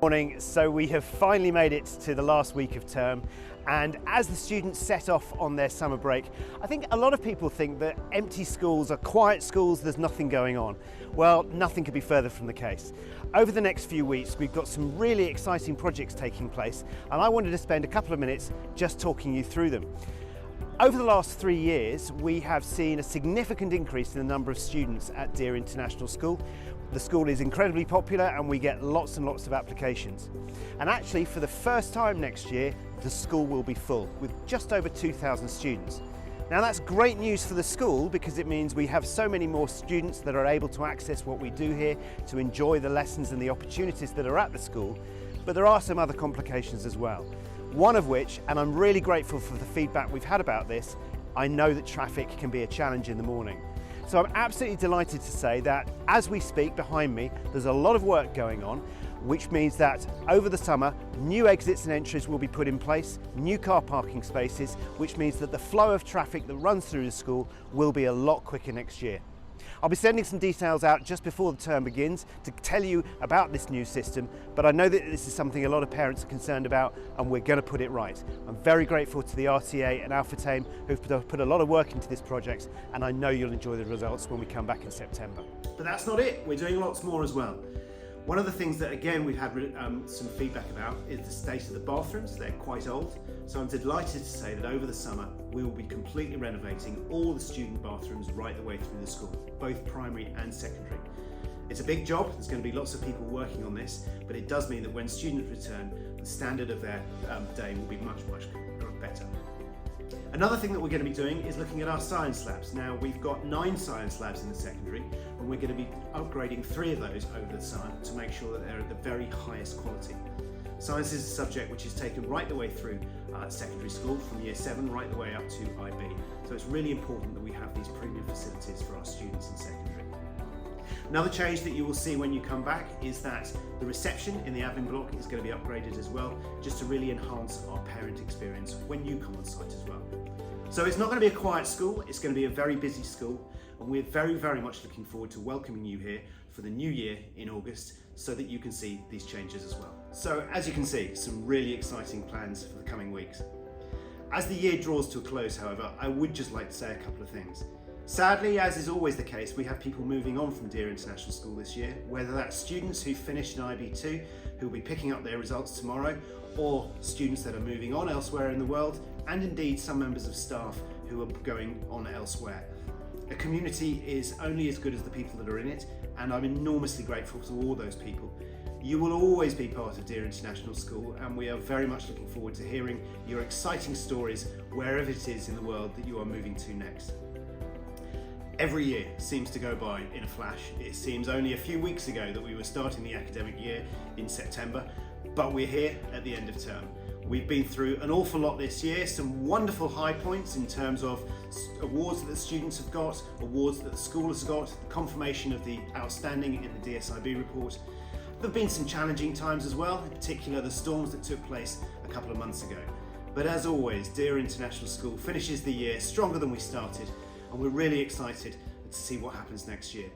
Morning. So we have finally made it to the last week of term, and as the students set off on their summer break, I think a lot of people think that empty schools are quiet schools, there's nothing going on. Well, nothing could be further from the case. Over the next few weeks we've got some really exciting projects taking place, and I wanted to spend a couple of minutes just talking you through them. Over the last 3 years, we have seen a significant increase in the number of students at Deer International School. The school is incredibly popular and we get lots and lots of applications. And actually, for the first time next year, the school will be full with just over 2,000 students. Now that's great news for the school because it means we have so many more students that are able to access what we do here, to enjoy the lessons and the opportunities that are at the school. But there are some other complications as well. One of which, and I'm really grateful for the feedback we've had about this, I know that traffic can be a challenge in the morning. So I'm absolutely delighted to say that as we speak behind me, there's a lot of work going on, which means that over the summer, new exits and entries will be put in place, new car parking spaces, which means that the flow of traffic that runs through the school will be a lot quicker next year. I'll be sending some details out just before the term begins to tell you about this new system, but I know that this is something a lot of parents are concerned about and we're going to put it right. I'm very grateful to the RTA and Alpha Tame who've put a lot of work into this project, and I know you'll enjoy the results when we come back in September. But that's not it, we're doing lots more as well. One of the things that again we've had some feedback about is the state of the bathrooms. They're quite old, so I'm delighted to say that over the summer we will be completely renovating all the student bathrooms right the way through the school, both primary and secondary. It's a big job, there's going to be lots of people working on this, but it does mean that when students return, the standard of their day will be much better. Another thing that we're going to be doing is looking at our science labs. Now we've got 9 science labs in the secondary, and we're going to be upgrading 3 of those over the summer to make sure that they're at the very highest quality. Science is a subject which is taken right the way through secondary school, from year 7 right the way up to IB. So it's really important that we have these premium facilities for our students in secondary. Another change that you will see when you come back is that the reception in the admin block is going to be upgraded as well, just to really enhance our parent experience when you come on site as well. So it's not going to be a quiet school, it's going to be a very busy school, and we're very much looking forward to welcoming you here for the new year in August so that you can see these changes as well. So as you can see, some really exciting plans for the coming weeks. As the year draws to a close, however, I would just like to say a couple of things. Sadly, as is always the case, we have people moving on from Deer International School this year, whether that's students who finished in IB2 who will be picking up their results tomorrow, or students that are moving on elsewhere in the world, and indeed some members of staff who are going on elsewhere. A community is only as good as the people that are in it, and I'm enormously grateful to all those people. You will always be part of Deer International School, and we are very much looking forward to hearing your exciting stories wherever it is in the world that you are moving to next. Every year seems to go by in a flash. It seems only a few weeks ago that we were starting the academic year in September, but we're here at the end of term. We've been through an awful lot this year, some wonderful high points in terms of awards that the students have got, awards that the school has got, confirmation of the outstanding in the DSIB report. There have been some challenging times as well, in particular the storms that took place a couple of months ago. But as always, Deer International School finishes the year stronger than we started, and we're really excited to see what happens next year.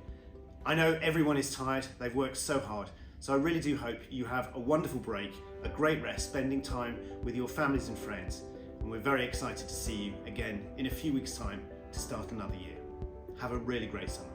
I know everyone is tired, they've worked so hard, so I really do hope you have a wonderful break, a great rest, spending time with your families and friends, and we're very excited to see you again in a few weeks' time to start another year. Have a really great summer.